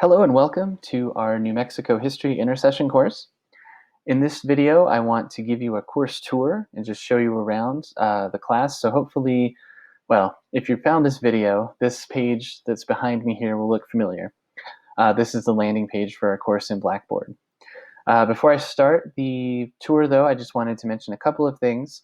Hello and welcome to our New Mexico History Intersession course. In this video, I want to give you a course tour and just show you around the class. So hopefully, well, if you found this video, this page that's behind me here will look familiar. This is the landing page for our course in Blackboard. Before I start the tour though, I just wanted to mention a couple of things.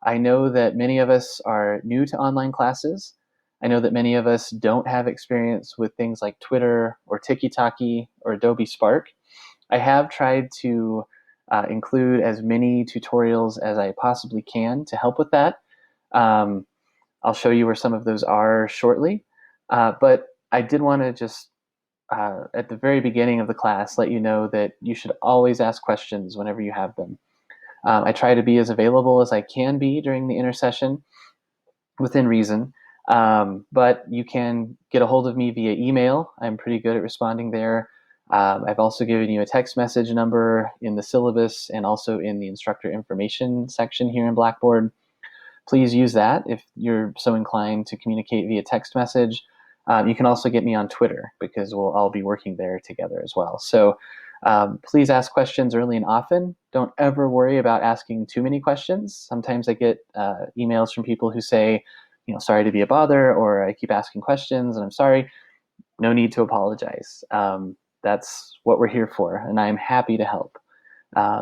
I know that many of us are new to online classes. I know that many of us don't have experience with things like Twitter or TikTok or Adobe Spark. I have tried to include as many tutorials as I possibly can to help with that. Um, I'll show you where some of those are shortly. But I did want to just, at the very beginning of the class, let you know that you should always ask questions whenever you have them. I try to be as available as I can be during the intersession within reason. But you can get a hold of me via email. I'm pretty good at responding there. I've also given you a text message number in the syllabus and also in the instructor information section here in Blackboard. Please use that if you're so inclined to communicate via text message. You can also get me on Twitter because we'll all be working there together as well. So please ask questions early and often. Don't ever worry about asking too many questions. Sometimes I get emails from people who say, sorry to be a bother, or I keep asking questions and I'm sorry. No need to apologize. That's what we're here for, and I'm happy to help.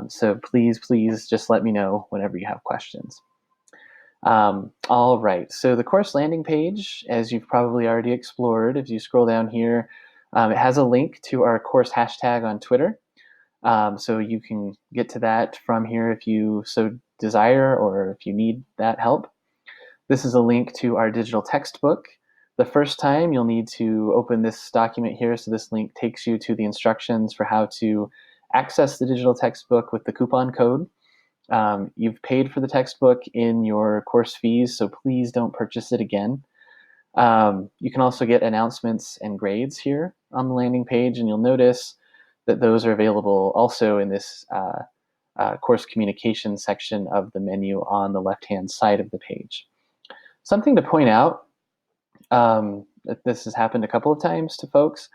So please just let me know whenever you have questions. All right, so the course landing page, as you've probably already explored, if you scroll down here, it has a link to our course hashtag on Twitter. So you can get to that from here if you so desire or if you need that help. This is a link to our digital textbook. The first time you'll need to open this document here, so this link takes you to the instructions for how to access the digital textbook with the coupon code. You've paid for the textbook in your course fees, so please don't purchase it again. You can also get announcements and grades here on the landing page, and you'll notice that those are available also in this course communication section of the menu on the left-hand side of the page. Something to point out, that this has happened a couple of times to folks.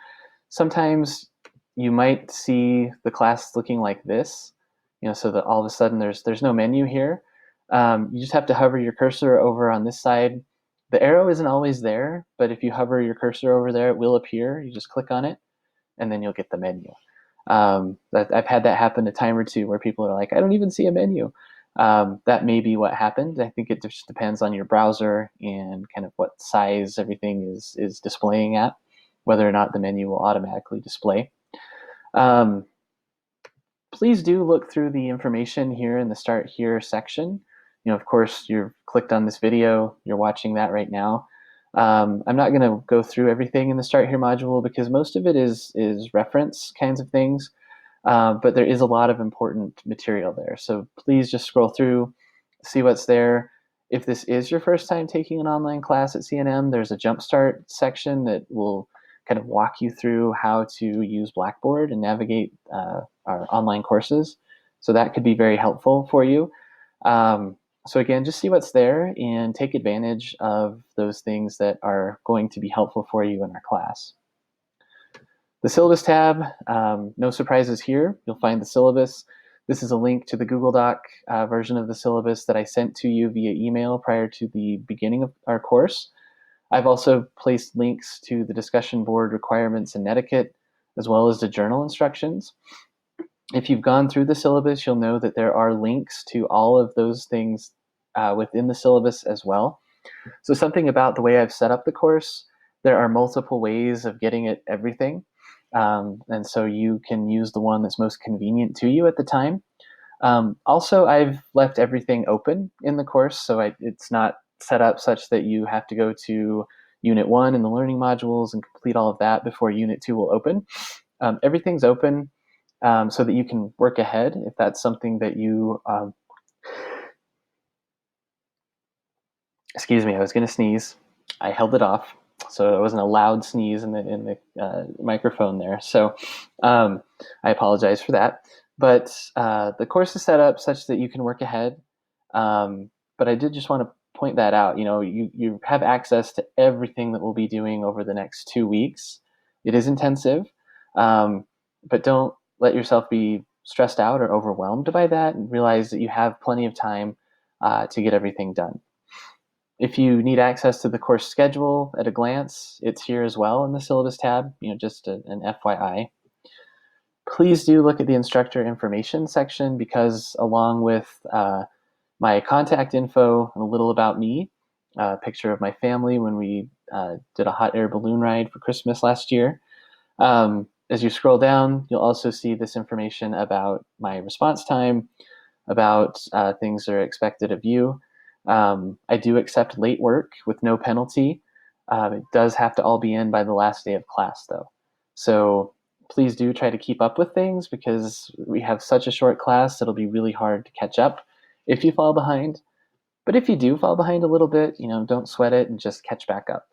Sometimes you might see the class looking like this, so that all of a sudden there's no menu here. You just have to hover your cursor over on this side. The arrow isn't always there, but if you hover your cursor over there, it will appear. You just click on it, and then you'll get the menu. I've had that happen a time or two where people are like, I don't even see a menu. That may be what happened. I think it just depends on your browser and kind of what size everything is displaying at, whether or not the menu will automatically display. Please do look through the information here in the Start Here section. Of course, you've clicked on this video, you're watching that right now. I'm not going to go through everything in the Start Here module because most of it is reference kinds of things. But there is a lot of important material there. So please just scroll through, see what's there. If this is your first time taking an online class at CNM, there's a Jumpstart section that will kind of walk you through how to use Blackboard and navigate our online courses. So that could be very helpful for you. So again, just see what's there and take advantage of those things that are going to be helpful for you in our class. The syllabus tab, no surprises here. You'll find the syllabus. This is a link to the Google Doc version of the syllabus that I sent to you via email prior to the beginning of our course. I've also placed links to the discussion board requirements and etiquette, as well as the journal instructions. If you've gone through the syllabus, you'll know that there are links to all of those things within the syllabus as well. So something about the way I've set up the course, there are multiple ways of getting at everything. And so you can use the one that's most convenient to you at the time. Also, I've left everything open in the course, so it's not set up such that you have to go to Unit 1 in the learning modules and complete all of that before Unit 2 will open. Everything's open so that you can work ahead if that's something that you... Excuse me, I was going to sneeze. I held it off, so it wasn't a loud sneeze in the microphone there. So I apologize for that. But the course is set up such that you can work ahead. But I did just want to point that out. You have access to everything that we'll be doing over the next 2 weeks. It is intensive. But don't let yourself be stressed out or overwhelmed by that, and realize that you have plenty of time to get everything done. If you need access to the course schedule at a glance, it's here as well in the syllabus tab, just an FYI. Please do look at the instructor information section, because along with my contact info and a little about me, a picture of my family when we did a hot air balloon ride for Christmas last year. As you scroll down, you'll also see this information about my response time, about things that are expected of you. I do accept late work with no penalty. It does have to all be in by the last day of class, though. So please do try to keep up with things, because we have such a short class, it'll be really hard to catch up if you fall behind. But if you do fall behind a little bit, don't sweat it and just catch back up.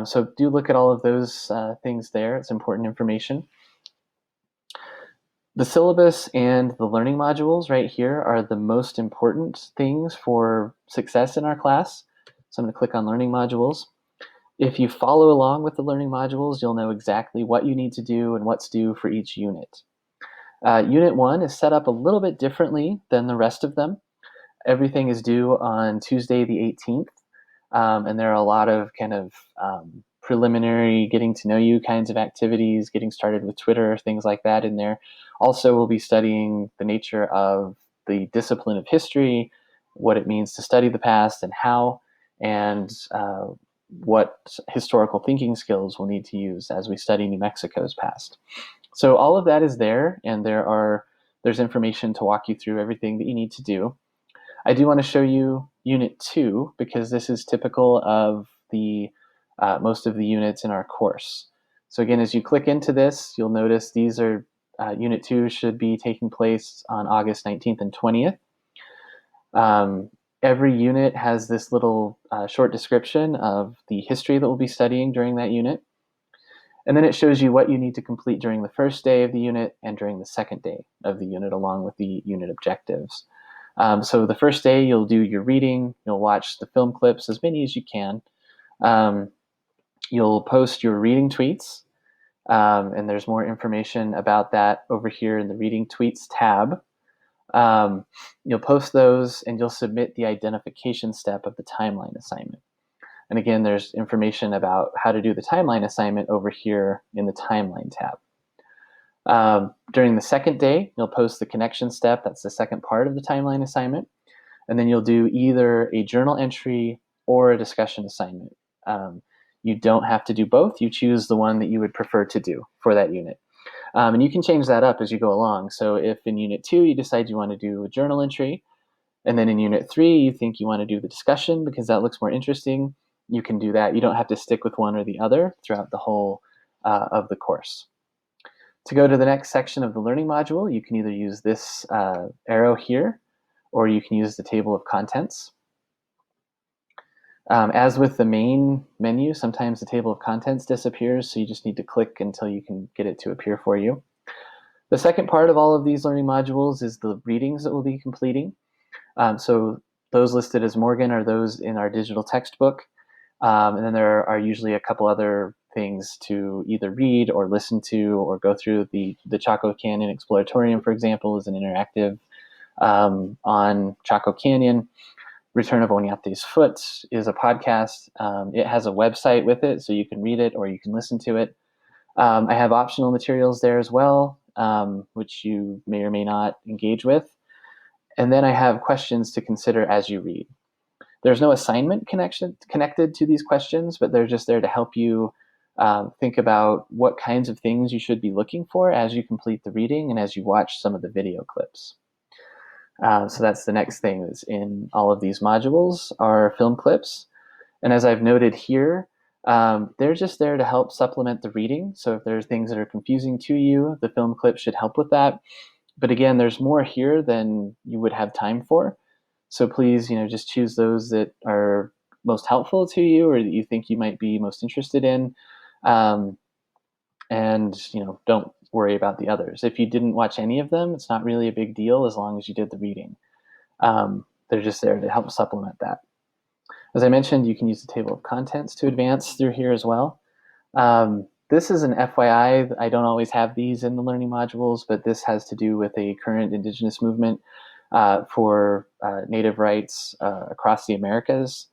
So do look at all of those things there. It's important information. The syllabus and the learning modules right here are the most important things for success in our class. So I'm going to click on learning modules. If you follow along with the learning modules, you'll know exactly what you need to do and what's due for each unit. Unit 1 is set up a little bit differently than the rest of them. Everything is due on Tuesday the 18th, and there are a lot of kind of preliminary getting to know you kinds of activities, getting started with Twitter, things like that in there. Also, we'll be studying the nature of the discipline of history, what it means to study the past and how, and what historical thinking skills we'll need to use as we study New Mexico's past. So all of that is there, and there's information to walk you through everything that you need to do. I do want to show you Unit 2, because this is typical of the most of the units in our course. So again, as you click into this, you'll notice these are Unit 2 should be taking place on August 19th and 20th. Every unit has this little short description of the history that we'll be studying during that unit. And then it shows you what you need to complete during the first day of the unit and during the second day of the unit, along with the unit objectives. So the first day, you'll do your reading, you'll watch the film clips, as many as you can. You'll post your reading tweets, and there's more information about that over here in the reading tweets tab. You'll post those, and you'll submit the identification step of the timeline assignment. And again, there's information about how to do the timeline assignment over here in the timeline tab. During the second day, you'll post the connection step. That's the second part of the timeline assignment. And then you'll do either a journal entry or a discussion assignment. You don't have to do both. You choose the one that you would prefer to do for that unit. And you can change that up as you go along. So if in Unit 2 you decide you want to do a journal entry, and then in Unit 3 you think you want to do the discussion because that looks more interesting, you can do that. You don't have to stick with one or the other throughout the whole of the course. To go to the next section of the learning module, you can either use this arrow here, or you can use the table of contents. As with the main menu, sometimes the table of contents disappears, so you just need to click until you can get it to appear for you. The second part of all of these learning modules is the readings that we'll be completing. So those listed as Morgan are those in our digital textbook. And then there are usually a couple other things to either read or listen to or go through. The Chaco Canyon Exploratorium, for example, is an interactive on Chaco Canyon. Return of Oñate's Foot is a podcast. It has a website with it, so you can read it or you can listen to it. I have optional materials there as well, which you may or may not engage with. And then I have questions to consider as you read. There's no assignment connected to these questions, but they're just there to help you think about what kinds of things you should be looking for as you complete the reading and as you watch some of the video clips. So that's the next thing that's in all of these modules are film clips. And as I've noted here, they're just there to help supplement the reading. So if there's things that are confusing to you, the film clip should help with that. But again, there's more here than you would have time for. So please, just choose those that are most helpful to you or that you think you might be most interested in. And don't worry about the others. If you didn't watch any of them, it's not really a big deal as long as you did the reading. They're just there to help supplement that. As I mentioned, you can use the table of contents to advance through here as well. This is an FYI. I don't always have these in the learning modules, but this has to do with a current indigenous movement for Native rights across the Americas.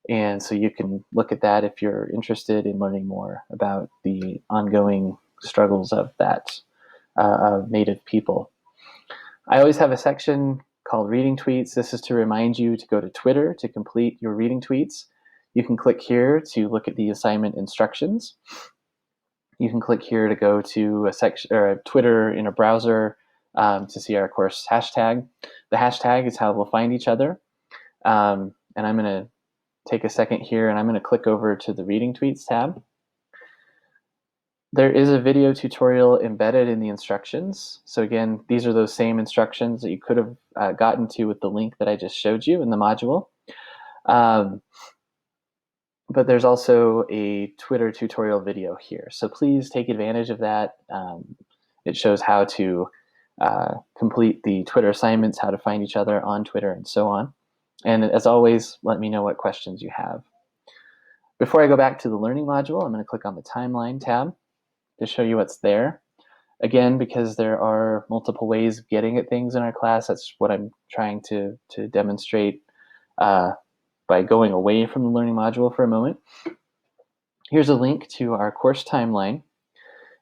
And so you can look at that if you're interested in learning more about the ongoing struggles of that of Native people. I always have a section called Reading Tweets. This is to remind you to go to Twitter to complete your reading tweets. You can click here to look at the assignment instructions. You can click here to go to a section or a Twitter in a browser to see our course hashtag. The hashtag is how we'll find each other. And I'm going to take a second here and I'm going to click over to the Reading Tweets tab. There is a video tutorial embedded in the instructions. So again, these are those same instructions that you could have gotten to with the link that I just showed you in the module. But there's also a Twitter tutorial video here. So please take advantage of that. It shows how to complete the Twitter assignments, how to find each other on Twitter, and so on. And as always, let me know what questions you have. Before I go back to the learning module, I'm going to click on the timeline tab to show you what's there. Again, because there are multiple ways of getting at things in our class, that's what I'm trying to demonstrate by going away from the learning module for a moment. Here's a link to our course timeline.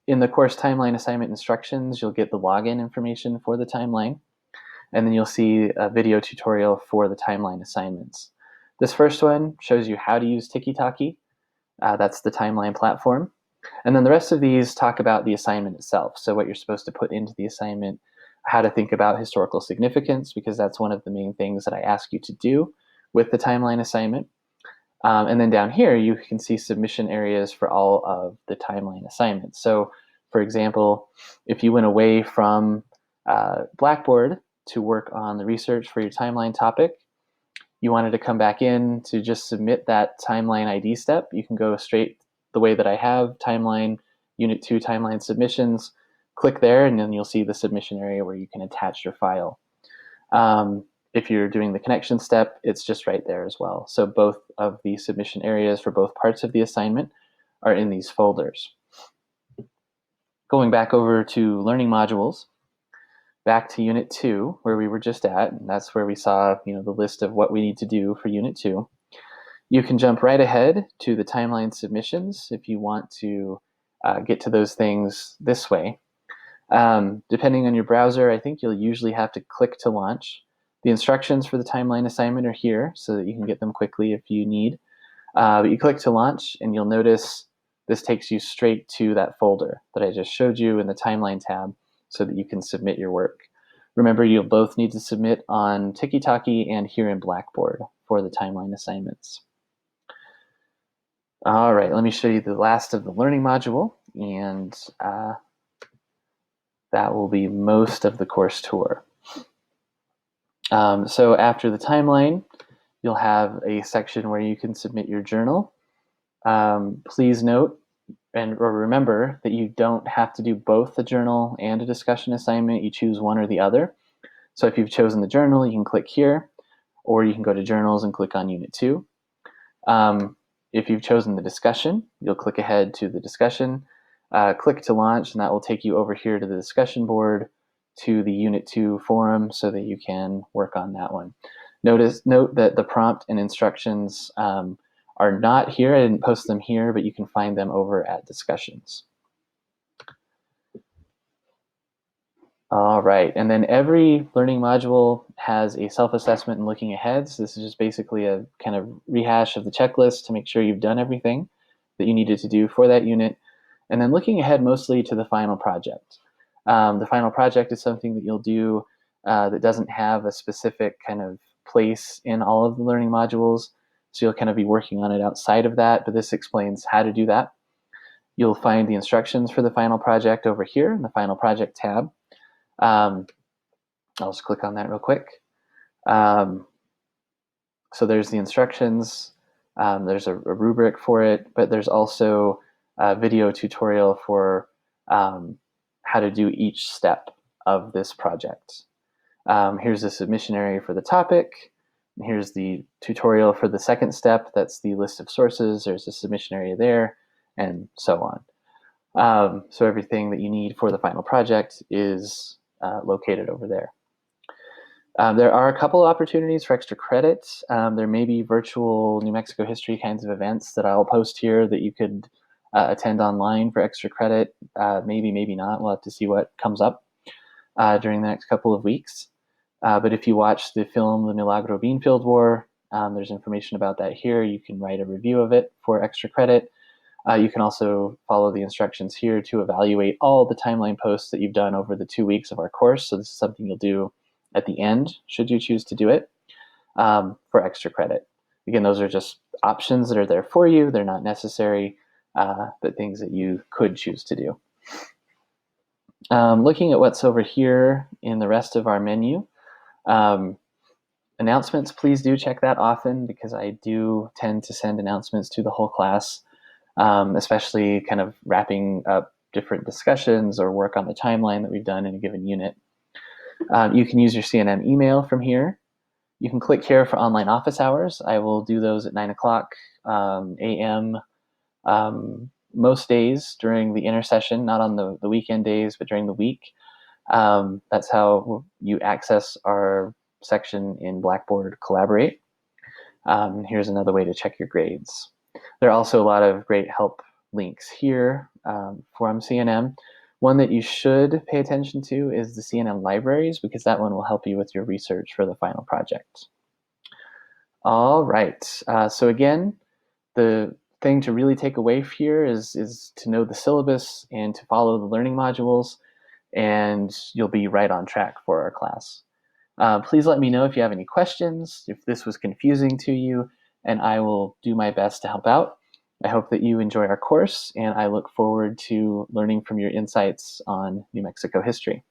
In the course timeline assignment instructions, you'll get the login information for the timeline, and then you'll see a video tutorial for the timeline assignments. This first one shows you how to use Tiki-Taki. That's the timeline platform. And then the rest of these talk about the assignment itself. So what you're supposed to put into the assignment, how to think about historical significance, because that's one of the main things that I ask you to do with the timeline assignment. And then down here, you can see submission areas for all of the timeline assignments. So for example, if you went away from Blackboard to work on the research for your timeline topic, you wanted to come back in to just submit that timeline ID step, you can go straight the way that I have, timeline, Unit 2 timeline submissions, click there, and then you'll see the submission area where you can attach your file. If you're doing the connection step, it's just right there as well. So both of the submission areas for both parts of the assignment are in these folders. Going back over to learning modules, back to Unit 2, where we were just at, and that's where we saw the list of what we need to do for Unit 2. You can jump right ahead to the timeline submissions if you want to get to those things this way. Depending on your browser, I think you'll usually have to click to launch. The instructions for the timeline assignment are here so that you can get them quickly if you need. But you click to launch and you'll notice this takes you straight to that folder that I just showed you in the timeline tab so that you can submit your work. Remember, you'll both need to submit on Tiki-Taki and here in Blackboard for the timeline assignments. All right, let me show you the last of the learning module, and that will be most of the course tour. So after the timeline, you'll have a section where you can submit your journal. Please note or remember that you don't have to do both the journal and a discussion assignment. You choose one or the other. So if you've chosen the journal, you can click here, or you can go to Journals and click on Unit 2. If you've chosen the discussion, you'll click ahead to the discussion, click to launch, and that will take you over here to the discussion board to the Unit 2 forum so that you can work on that one. Note that the prompt and instructions are not here. I didn't post them here, but you can find them over at discussions. All right, and then every learning module has a self-assessment and looking ahead. So this is just basically a kind of rehash of the checklist to make sure you've done everything that you needed to do for that unit. And then looking ahead mostly to the final project. The final project is something that you'll do that doesn't have a specific kind of place in all of the learning modules. So you'll kind of be working on it outside of that, but this explains how to do that. You'll find the instructions for the final project over here in the final project tab. I'll just click on that real quick. So there's the instructions, there's a rubric for it, but there's also a video tutorial for how to do each step of this project. Here's the submission area for the topic. Here's the tutorial for the second step. That's the list of sources. There's a submission area there, and so on. So everything that you need for the final project is located over there. There are a couple opportunities for extra credits. There may be virtual New Mexico history kinds of events that I'll post here that you could attend online for extra credit. Maybe, maybe not. We'll have to see what comes up during the next couple of weeks. But if you watch the film The Milagro Beanfield War, there's information about that here. You can write a review of it for extra credit. You can also follow the instructions here to evaluate all the timeline posts that you've done over the 2 weeks of our course. So this is something you'll do at the end, should you choose to do it, for extra credit. Again, those are just options that are there for you. They're not necessary, but things that you could choose to do. Looking at what's over here in the rest of our menu, announcements, please do check that often, because I do tend to send announcements to the whole class, especially kind of wrapping up different discussions or work on the timeline that we've done in a given unit. You can use your CNM email from here. You can click here for online office hours. I will do those at 9 o'clock a.m. Most days during the intersession, not on the weekend days, but during the week. That's how you access our section in Blackboard Collaborate. Here's another way to check your grades. There are also a lot of great help links here from CNM. One that you should pay attention to is the CNM libraries, because that one will help you with your research for the final project. All right, so again, the thing to really take away here is to know the syllabus and to follow the learning modules, and you'll be right on track for our class. Please let me know if you have any questions, if this was confusing to you, and I will do my best to help out. I hope that you enjoy our course, and I look forward to learning from your insights on New Mexico history.